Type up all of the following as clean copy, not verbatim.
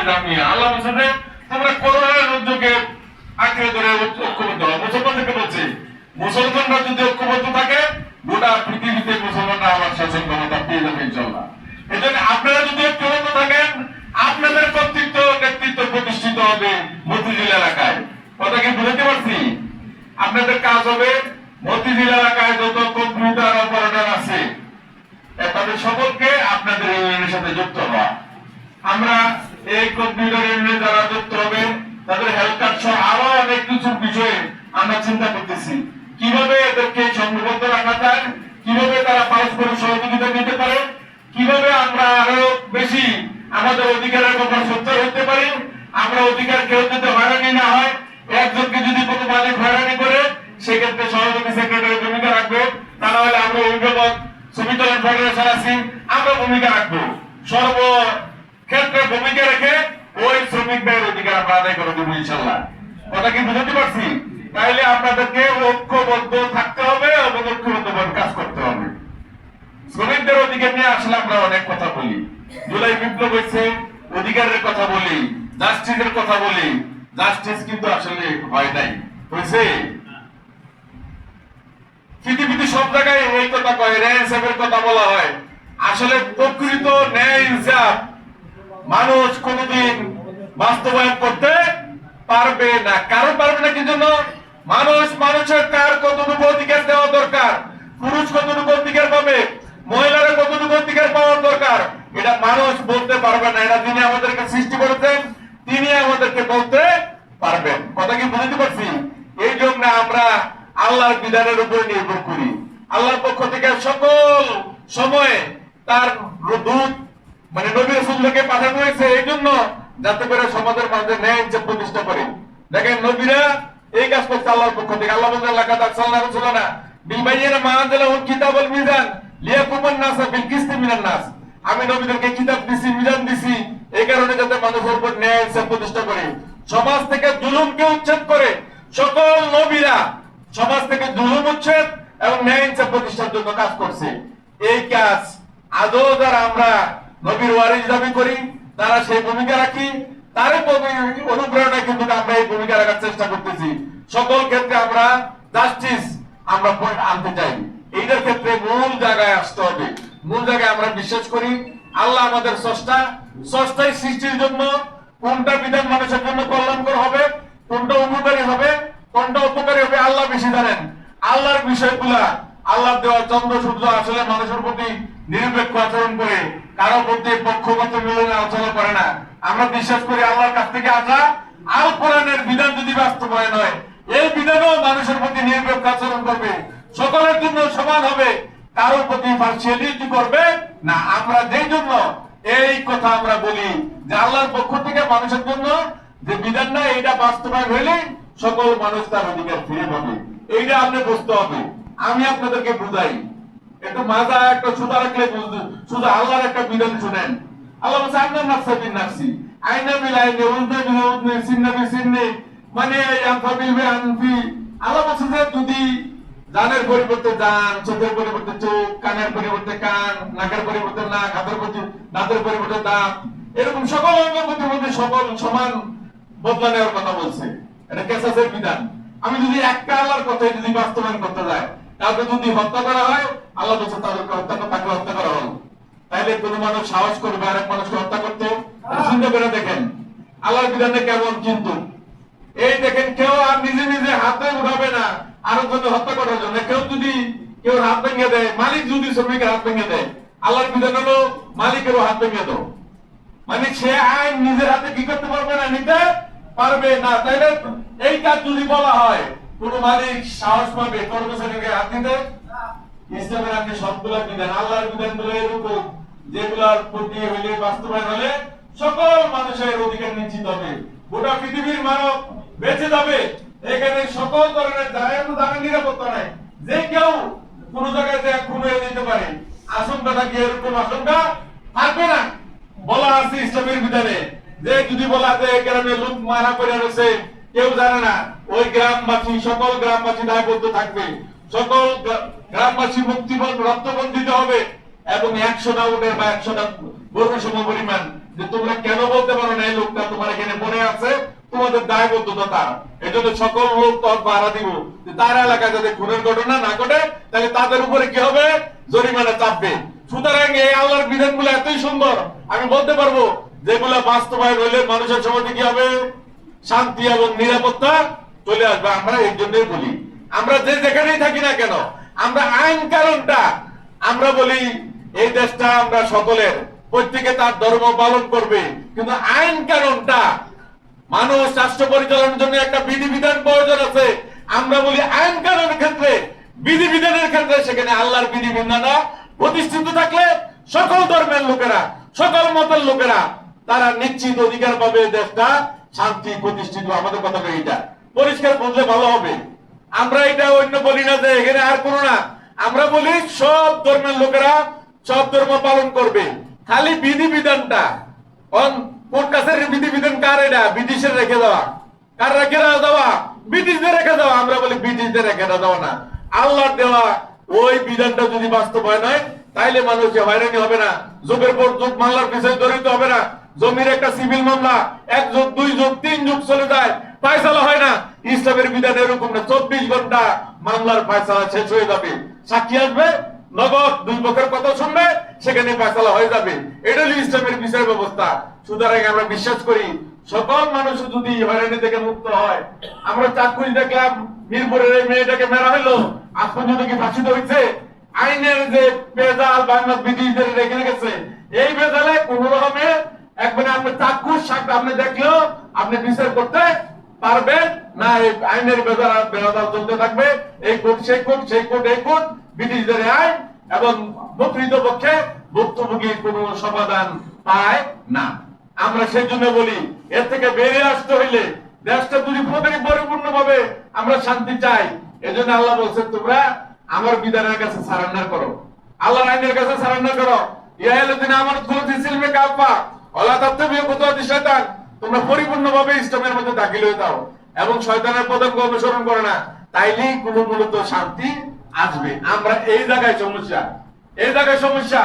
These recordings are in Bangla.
আল্লাহ বলছেন তোমরা কোরআনের উদ্যোগে আঁকড়ে ধরে ঐক্যবদ্ধ হও। মুসলমানদেরকে বলছে মুসলমানরা যদি ঐক্যবদ্ধ থাকে গোটা পৃথিবীতে মুসলমানরা আমার শাসন ক্ষমতা পেয়ে যাবে ইনশাআল্লাহ। এজন্য আপনারা যদি ঐক্যবদ্ধ থাকেন আপনাদের কর্তৃত্ব নেতৃত্ব প্রতিষ্ঠিত হবে মতিঝিল এলাকায়। কথা কি বুঝতে পারছি? আপনাদের কাজ হবে মতিঝিল এলাকায় যত কম্পিউটার অপারেটর আছে তাদের সকলকে আপনাদের ইউনিয়নের সাথে যুক্ত হওয়া। আমরা এই কম্পিউটার ইউনিয়নে যারা যুক্ত হবে তাদের হেলথ কার্ড সহ আরো অনেক কিছু বিষয়ে আমরা চিন্তা করতেছি কিভাবে এদেরকে সংঘবদ্ধ রাখা যায়, কিভাবে তারা পারস্পরিক সহযোগিতা নিতে পারে, কিভাবে আমরা আরো বেশি আমাদের অধিকারের ব্যাপারে সোচ্চার হতে পারি। আমরা অধিকার কেউ যদি হয়রানি না হয়, একজনকে যদি কোনো মালিক হয়রানি করে সেক্ষেত্রে সহযোগী সেক্রেটারি ভূমিকা রাখবে, তা না হলে আমরা অভিভাবক শ্রমিক কল্যাণ ফেডারেশন আছি আমরা ভূমিকা রাখবো। সর্ব ক্ষেত্রে ভূমিকা রেখে ওই শ্রমিক ভাইয়ের অধিকার আমরা আদায় করে দেবো ইনশাল্লাহ। কথা কি বুঝতে পারছি? তাইলে আপনাদেরকে ঐক্যবদ্ধ থাকতে হবে এবং ঐক্যবদ্ধভাবে কাজ করতে হবে। শ্রমিকদের অধিকার নিয়ে আসলে আমরা অনেক কথা বলি, জুলাই বিপ্লব হয়েছে অধিকারের কথা বলি, জাস্টিসের কথা বলি, জাস্টিস কিন্তু আসলে হয় নাই, হয়েছে? পৃথিবীতে সব জায়গায় এই কথা কয়, ন্যায় ইনসাফের কথা বলা হয়। আসলে প্রকৃত ন্যায় ইনসাফ মানুষ কোনদিন বাস্তবায়ন করতে পারবে না। কারণ পারবে না কি জন্য? মানুষ মানুষের কার কতটুকু অধিকার দেওয়া দরকার, পুরুষ কতটুকু অধিকার পাবে, মহিলারা কতটুকু অধিকার পাওয়ার দরকার, এটা মানুষ বলতে পারবে না। এটা যিনি আমাদেরকে সৃষ্টি করেছেন তিনি আমাদেরকে বলতে পারবেন। কথা কি বুঝতে পারছি? এই জন্য আমরা আল্লাহর বিধানের উপর নির্ভর করি। আল্লাহর পক্ষ থেকে সকল সময়ে তার দূত মানে নবী রাসূলকে পাঠানো হয়েছে এই জন্য যাতে করে সমাজের মাঝে ন্যায় ইনসাফ প্রতিষ্ঠা করে। দেখেন নবীরা এই কাজ করছে আল্লাহর পক্ষ থেকে। আল্লাহ বলেন লাকাদ আরসালনা রাসূলানা বিল বায়িনা মা আনজালাহুল কিতাব ওয়াল মিজান লিয়াকুমান নাসা বিল কিসতি মিনান নাস। আমি নবীদেরকে কিতাব দিছি, মিজান দিছি এই কারণে যাতে মানুষের উপর ন্যায় ইনসাফ প্রতিষ্ঠা করে, সমাজ থেকে জুলুমকে উচ্ছেদ করে। সকল নবীরা সমাজ থেকে জুলুম উচ্ছেদ এবং ন্যায় ইনসাফ প্রতিষ্ঠার জন্য কাজ করছে। এই কাজ আদৌ যারা আমরা নবীর ওয়ারিস দাবি করি তারা সেই ভূমিকা রাখি, তার অনুপ্রেরণায় কিন্তু আমরা এই ভূমিকা রাখার চেষ্টা করতেছি। সকল ক্ষেত্রে আমরা জাস্টিস আমরা আনতে চাই। এইটার ক্ষেত্রে মূল জায়গায় আসতে হবে। মূল জায়গায় আমরা বিশ্বাস করি আল্লাহ আমাদের স্রষ্টা, স্রষ্টাই সৃষ্টির জন্য কোনটা বিধান মানুষের জন্য কল্যাণকর হবে, কোনটা উপকারী হবে, কোনটা উপকারী হবে আল্লাহ বেশি জানেন। আল্লাহর বিষয়গুলা আল্লাহ দেওয়া চন্দ্র সূর্য আসলে মানুষের প্রতি নিরপেক্ষ আচরণ করে, কারো প্রতি পক্ষপাত মিলনে আলোচনা করে না। আমরা বিশ্বাস করি আল্লাহর কাছ থেকে আসা আল কোরআনের বিধান যদি বাস্তবায়ন হয় এই বিধানও মানুষের প্রতি নিরপেক্ষ আচরণ করবে, সকলের জন্য সমান হবে, কারো প্রতি পার্সিয়ালিটি করবে না। আমরা যেই জন্য এই কথা আমরা বলি যে আল্লাহর পক্ষ থেকে মানুষের জন্য যে বিধান না এটা বাস্তবায়ন হইলে সকল মানুষ তার অধিকার ফিরে পাবে। এইটা আপনি বুঝতে হবে। আমি আপনাদেরকে বুঝাই, একটু মাজা একটা সুতা রাখলে বুঝতে, শুধু আল্লাহর একটা বিধান শুনেন। আল্লাহ বলছে আন্নান নাফসা বিন নাফসি আইনা বিল আইনি উযনা বিল উযনি সিন্না বিল সিন্নি মানে আনফা বিল আনফি। আল্লাহ বলছে যে যদি জানের পরিবর্তে জান, চোখের পরিবর্তে চোখ, কানের পরিবর্তে কান, নাকের পরিবর্তে নাক, দাঁতের পরিবর্তে দাঁত, এরকম সকল অঙ্গ প্রতিবর্তে সকল সমান বদলা নেওয়ার কথা বলছে। এটা কেসাসের বিধান। আমি যদি একটা আল্লাহর কথাই যদি বাস্তবায়ন করতে যায়, কাউকে যদি হত্যা করা হয় আল্লাহ বলছে তাদেরকে তাকে হত্যা করা হলো, তাইলে কোন মানুষ সাহস করবে আরেক মানুষকে হত্যা করতে? চিন্তা করে দেখেন আল্লাহর বিধানে কেমন। কিন্তু এই দেখেন কেউ আর নিজে নিজে হাতে উঠাবে না আরো যদি হত্যা করার জন্য। কেউ হাত ভেঙে দেয়, মালিক যদি শ্রমিকের হাত ভেঙে দেয়, আল্লাহর বিধান হলো মালিকেরও হাত ভেঙে দাও। মানে সে আইন নিজের হাতে কি করতে পারবে না, নিতে পারবে না। তাইলে এই কাজ যদি বলা হয় কোন মালিক সাহস পাবে কর্মচারীকে হাত দিতে? ইসলামের আপনি সবগুলা বিধান আল্লাহর বিধান গুলো এরকম যেগুলার প্রতি হইলে বাস্তবায়ন হলে সকল মানুষের অধিকার নিশ্চিত হবে, গোটা পৃথিবীর মানব বেঁচে যাবে। এখানে সকল ধরনের দাঁড়ানোর নিরাপত্তা নাই, যে কেউ কোন জায়গায় যে খুন হয়ে যেতে পারে আশঙ্কাটা কি এরকম আশঙ্কা থাকবে না। বলা আছে ইসলামের বিধানে যে যদি বলা যায় গ্রামে লোক মারা পড়ে রয়েছে কেউ জানে না, ওই গ্রামবাসী সকল গ্রামবাসী দায়বদ্ধ থাকবে, সকল গ্রামবাসী মুক্তিপণ রক্তপণ দিতে হবে এবং 100টা উটের বা 100টা গরুর সম পরিমাণ। যে তোমরা কেন বলতে পারো না এই লোক আমাদের দায়বদ্ধতা। এই জন্য সকল লোক তখন পাহারা দিব যে তার এলাকায় যাতে খুনের ঘটনা না ঘটে, তাহলে তাদের উপরে কি হবে, জরিমানা চাপবে। সুতরাং এই আল্লাহর বিধানগুলো এতই সুন্দর, আমি বলতে পারবো যেগুলা বাস্তবায়ন হইলে মানুষের সমাজে কি হবে, শান্তি এবং নিরাপত্তা চলে আসবে। আমরা এই জন্যই বলি, আমরা যে যেখানেই থাকি না কেন, আমরা আইন কারণটা আমরা বলি এই দেশটা আমরা সকলের, প্রত্যেকে তার ধর্ম পালন করবে, কিন্তু আইন কারণটা মানুষ রাষ্ট্র পরিচালনার জন্য একটা বিধিবিধান প্রয়োজন আছে। আমরা বলি আইন কানুনের ক্ষেত্রে, বিধিবিধানের ক্ষেত্রে সেখানে আল্লাহর বিধিবিধান প্রতিষ্ঠিত থাকলে সকল ধর্মের লোকেরা, সকল মতের লোকেরা তারা নিশ্চিত অধিকার পাবে, দেশটা শান্তি প্রতিষ্ঠিত। আমাদের কথাটা এইটা পরিষ্কার বুঝলে ভালো হবে। আমরা এটা অন্য বলি না যে এখানে আর কোনো না, আমরা বলি সব ধর্মের লোকেরা সব ধর্ম পালন করবে, খালি বিধিবিধানটা কোন কাছের বিধিবিধান কার, এটা ব্রিটিশের রেখে দেওয়া, কার রেখে দেওয়া, ব্রিটিশদের রেখে দেওয়া। আমরা বলি ব্রিটিশদের রেখে দেওয়া না, আল্লাহর দেওয়া ওই বিধানটা যদি বাস্তবায়ন হয় তাইলে মানুষ হয়রানি হবে না, যুগের পর যুগ মামলার বিষয়ে জড়িত হবে না। জমির একটা সিভিল মামলা 1 যুগ 2 যুগ 3 যুগ চলে যায়, ফয়সালা হয় না। ইসলামের বিধান এরকম না, 24 ঘন্টা মামলার ফয়সালা শেষ হয়ে যাবে, সাক্ষী আসবে, নগদ 2 পক্ষের কথা শুনবে, সেখানে ফয়সালা হয়ে যাবে। এটা হলো ইসলামের বিচার ব্যবস্থা। সুতরাং আমরা বিশ্বাস করি সকল মানুষ যদি হয়রানি থেকে মুক্ত হয়। আমরা চাক্ষুষ দেখলাম মিরপুরের এই মেয়েটাকে মেরা হইলো, আজ পর্যন্ত কি ফাঁসিতে হয়েছে? আইনের যে বেজাল বাংলা ব্রিটিশদের রেখে গেছে, এই বেজালে কোন রকমে একবারে আপনি চাক্ষুষ সাক্ষ্য আপনি দেখলেও আপনি বিচার করতে পারবেন না। এই আইনের বেজাল চলতে থাকবে, এই কোর্ট সেই কোর্ট, সেই কোর্ট এই কোর্ট, ব্রিটিশদের আইন, এবং প্রকৃত পক্ষে ভুক্তভোগী কোন সমাধান পায় না। আমরা সেই জন্য বলি এর থেকে বেরিয়ে আসতে হইলে দেশটা যদি পরিপূর্ণ ভাবে আমরা শান্তি চাই, এজন্য আল্লাহ বলছেন তোমরা আমার বিধানের কাছে সারেন্ডার করো, আল্লাহর আইনের কাছে সারেন্ডার করো। ইয়ালাযিনা আমানু কুলু সিলমে কাফা ওয়ালা তাত্তাবিউ খুতুওয়াতিশ শাইতান, তোমরা পরিপূর্ণভাবে ইসলামের মধ্যে দাখিল হয়ে যাও এবং শয়তানের পদঙ্ক অনুসরণ করো না, তাইলেই কোন মূলত শান্তি আসবে। আমরা এই জায়গায় সমস্যা, এই জায়গায় সমস্যা।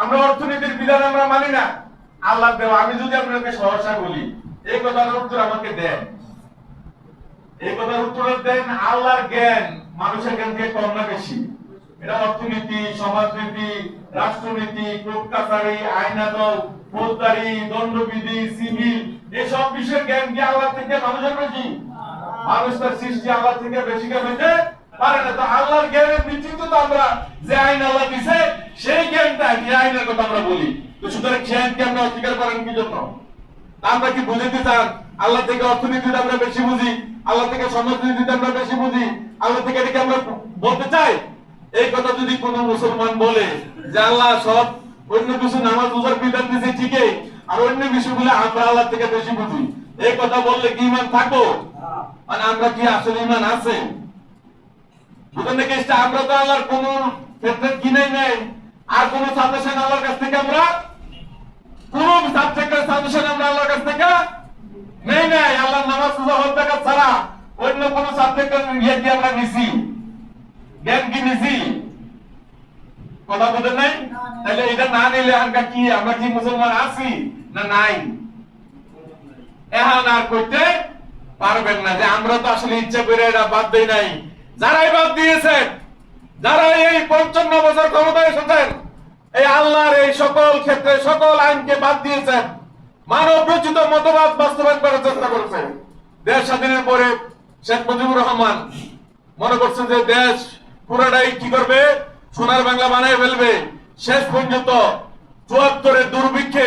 আমরা অর্থনীতির বিধান আমরা মানি না, আল্লাহ দেওয়া। আমি যদি আপনাকে সহসা বলি এই কথার উত্তর আমাকে দেন, এই কথার উত্তর দেন, আল্লাহর জ্ঞান মানুষের জ্ঞান থেকে কম না বেশি? এটা অর্থনীতি, সমাজনীতি, রাষ্ট্রনীতি, কোর্ট কাছারি, আইন আদালত, ফৌজদারি, দণ্ডবিধি, সিভিল, এসব বিষয়ের জ্ঞান কি আল্লাহ থেকে মানুষের বেশি? মানুষ তার সৃষ্টি আল্লাহ থেকে বেশি জ্ঞান হইতে পারে না। তো আল্লাহর জ্ঞানের ভিত্তিতে তো আমরা যে আইন আল্লাহ দিছে সেই জ্ঞানটা, এই আইনের কথা আমরা বলি। তো সুতরাং সেই আইনকে আমরা অস্বীকার করেন কি জন্য? আমরা কি বুঝতে চান আল্লাহ থেকে অর্থনীতিতে আমরা বেশি বুঝি, আল্লাহ থেকে সমাজনীতিতে আমরা বেশি বুঝি, আল্লাহ থেকে এটাকে আমরা বলতে চাই? এই কথা যদি কোন মুসলমান বলে যে আল্লাহ সব অন্য কিছু নামাজ রোজার বিধান দিয়েছে ঠিকই, আর অন্য বিষয়গুলো আমরা আল্লাহ থেকে বেশি বুঝি, এই কথা বললে কি ঈমান থাকবো? মানে আমরা কি আসলে ঈমান আছে? বুঝলেন নাকি? আমরা তো আল্লাহর কোন ক্ষেত্রে কিনেই নাই, আর কোন সাজেশন আল্লাহর কাছ থেকে আমরা, কোন সাবজেক্টের সাজেশন আমরা আল্লাহর কাছ থেকে নেই নাই। আল্লাহর নামাজ রোজা হজ যাকাত ছাড়া অন্য কোন সাবজেক্টের ইয়ে কি আমরা নিছি, জ্ঞান কি নিছি? কথা বলেন নাই? তাহলে এটা না নিলে আমরা কি, আমরা কি মুসলমান আছি না নাই? এখন আর কইতে পারবেন না যে আমরা তো আসলে ইচ্ছা করে এটা বাদ দেই নাই। যারাই বাদ দিয়েছেন, যারা এই 55 বছর ক্ষমতায় এসেছেন, এই আল্লাহর এই সকল ক্ষেত্রে সকল আইনকে বাদ দিয়েছেন, মানব রচিত মতবাদ বাস্তবায়ন করার চেষ্টা করেছেন। দেশ স্বাধীনের পরে শেখ মুজিবুর রহমান মনে করছেন যে দেশ পুরাটাই কি করবে, সোনার বাংলা বানিয়ে ফেলবে। শেষ পর্যন্ত ৭৪-এর দুর্ভিক্ষে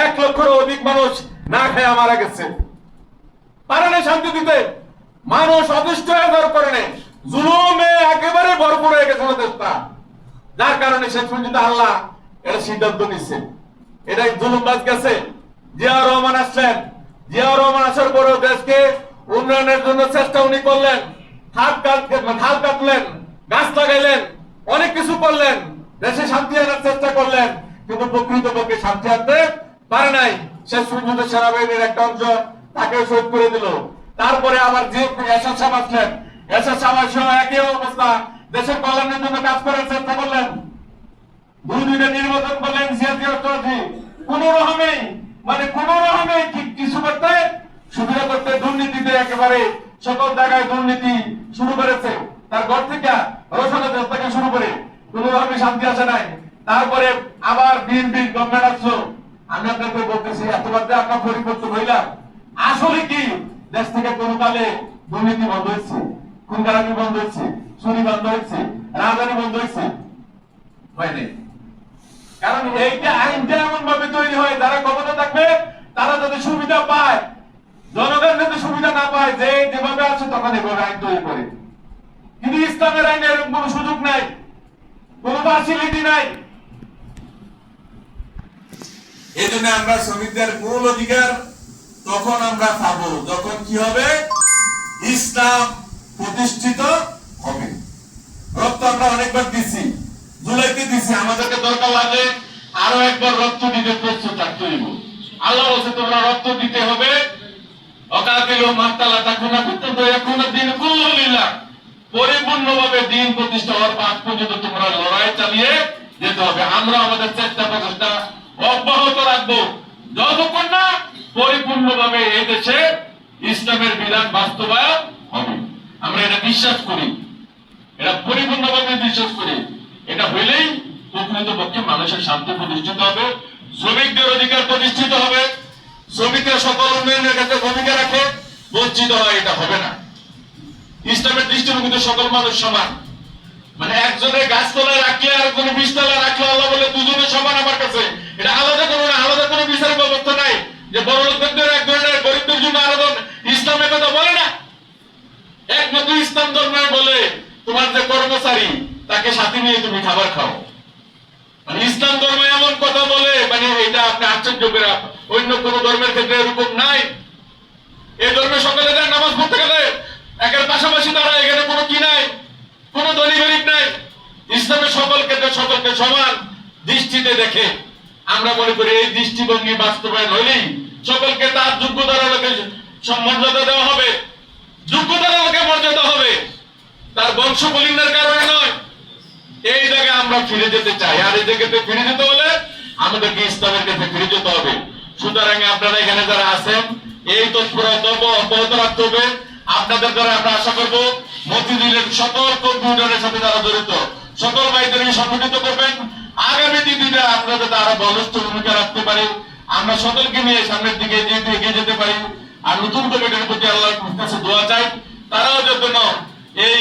1 লক্ষেরও অধিক মানুষ না খেয়ে মারা গেছে। পারে না শান্তি দিতে, মানুষ অতিষ্ঠ হয়ে যাওয়ার কারণে জুলুমে একেবারে ভরপুর হয়ে গেছে দেশটা, যার কারণে শেষ পর্যন্ত আল্লাহ এটা সিদ্ধান্ত নিচ্ছে। এটাই জুলুম বাদ গেছে। জিয়াউর রহমান আসলেন, জিয়াউর রহমান আসার পরেও দেশকে উন্নয়নের জন্য চেষ্টা উনি করলেন, খাল কাটলেন, গাছ লাগাইলেন, অনেক কিছু করলেন, দেশে শান্তি আনার চেষ্টা করলেন, কিন্তু প্রকৃতপক্ষে শান্তি আনতে পারে নাই। শেষ পর্যন্ত সেনাবাহিনীর একটা অংশ তাকে শহীদ করে দিল। তারপরে আবার যে এরশাদ সাহেব আসলেন, এরশাদ সাহেব একই অবস্থা, দেশের কল্যাণের জন্য কাজ করার চেষ্টা করলেন, 2 দিনে নির্বাচন করলেন, কোন রকমে কিছু করতে, সুবিধা করতে, দুর্নীতি একেবারে সকল জায়গায় দুর্নীতি শুরু করেছে, তার ঘর থেকে রোশনের দেশ থেকে শুরু করে কোনোভাবে শান্তি আসে নাই। তারপরে আবার বিএনপি গভর্নমেন্ট আসলো। আমি আপনাকে বলতেছি এতবার যে আপনার পরিবর্তন হইলাম, আসলে কি দেশ থেকে কোনো কালে দুর্নীতি বন্ধ হয়েছে, খুন খারাপি বন্ধ হয়েছে, চুরি বন্ধ হয়েছে, রাজধানী বন্ধ হয়েছে? হয়নি। কারণ এইটা আইনটা এমন ভাবে তৈরি হয় যারা ক্ষমতা থাকবে তারা যাতে সুবিধা পায়, জনগণ যাতে সুবিধা না পায়, যে যেভাবে আছে তখন এভাবে আইন তৈরি করে। কিন্তু ইসলামের আইনে এরকম কোনো সুযোগ নাই, কোনো ফ্যাসিলিটি নাই। এই জন্য আমরা শ্রমিকদের মূল অধিকার তখন আমরা পাবো যখন কি হবে, ইসলাম প্রতিষ্ঠিত হবে। রক্ত আমরা অনেকবার দিছি, জুলাইতে দিছি, আমাদেরকে দরকার লাগলে আরো একবার রক্ত দিতে প্রস্তুত থাকতে হইব। আল্লাহ বলছে তোমরা রক্ত দিতে হবে। অকাতিল মাতালা তাকুনা পর্যন্ত এখন দিন কুল্লিল্লাহ, পরিপূর্ণভাবে দিন প্রতিষ্ঠা হওয়ার আগ পর্যন্ত তোমরা লড়াই চালিয়ে যেতে হবে। আমরা আমাদের চেষ্টা প্রচেষ্টা অব্যাহত রাখবো যতক্ষণ না পরিপূর্ণভাবে এই দেশে ইসলামের বিধান বাস্তবায়ন হবে। আমরা এটা বিশ্বাস করি, এটা পরিপূর্ণভাবে বিশ্বাস করি। এটা হইলেই প্রকৃতপক্ষে মানুষের শান্তি প্রতিষ্ঠিত হবে, শ্রমিকদের অধিকার প্রতিষ্ঠিত হবে, শ্রমিকরা সকল উন্নয়নের ক্ষেত্রে ভূমিকা রাখে, বঞ্চিত হয়, এটা হবে না। ইসলামের দৃষ্টিভঙ্গিতে সকল মানুষ সমান। মানে একজনের গাছতলায় রাখলে আর কোন বীজতলায় রাখলে আল্লাহ বলে দুজনে সমান আমার কাছে। এটা আলাদা কোনো না, আলাদা কোনো বিচারের ব্যবস্থা নাই যে বড় লোকদের এক ধরনের, গরিবদের জন্য আলাদা। ইসলামের কথা বলে না, একমাত্র ইসলাম ধর্মের বলে তোমার যে কর্মচারী তাকে সাথে নিয়ে তুমি খাবার খাও। মানে ইসলাম ধর্ম এমন কথা বলে, মানে এটা আপনি আশ্চর্য করে, অন্য কোন ধর্মের ক্ষেত্রে এরকম নাই। এই ধর্মে সকলে যায় নামাজ পড়তে গেলে একের পাশাপাশি তারা, এখানে কোনো কি নাই, কোনো ধনী গরিব নাই। ইসলামের সকল ক্ষেত্রে সকলকে সমান দৃষ্টিতে দেখে। আমরা মনে করি এই দৃষ্টিভঙ্গি বাস্তবায়ন হইলেই সকলকে তার যোগ্যতার আলোকে মর্যাদা দেওয়া হবে, যোগ্যতার আলোকে মর্যাদা হবে, তার বংশ বলিন্দের কারণে নয়। এই জায়গায় আমরা ফিরে যেতে চাই, আর এই জায়গাতে ফিরে যেতে হলে আমাদেরকে ইসলামের কাছে ফিরে যেতে হবে। সুতরাং আপনারা এখানে যারা আছেন এই তৎপরতা অব্যাহত রাখতে হবে। আপনাদের দ্বারা আমরা আশা করবো মতিঝিলের সকল কম্পিউটারের সাথে যারা জড়িত সকল ভাইদেরকে সংগঠিত করবেন। আগামী দিনে আমরা যাতে আরো বলিষ্ঠ ভূমিকা রাখতে পারি, আমরা সকলকে নিয়ে সামনের দিকে এগিয়ে যেতে পারি। আর নতুন কমিটির প্রতি আল্লাহর কাছে দোয়া চাই, তারাও যেন এই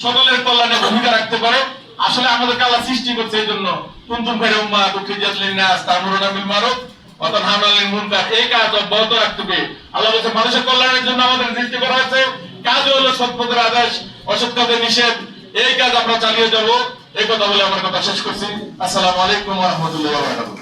সকলের কল্যাণে ভূমিকা রাখতে পারে। আসলে আমাদেরকে আল্লাহ সৃষ্টি করছে এই জন্য, কুনতুম খায়রা উম্মাহ উখরিজাত লিন-নাস তা'মুরুনা বিল মা'রুফ ওয়া তানহাউনা আনিল মুনকার। এই কাজ অব্যাহত রাখতে হবে। আল্লাহ বলেছে মানুষের কল্যাণের জন্য আমাদের সৃষ্টি করা হয়েছে, কাজ হলো সৎ পথের আদেশ, অসৎ কাজের নিষেধ। এই কাজ আমরা চালিয়ে যাব। এই কথা বলে আমার কথা শেষ করছি। আসসালামু আলাইকুম ওয়া রাহমাতুল্লাহি ওয়া বারাকাতুহু।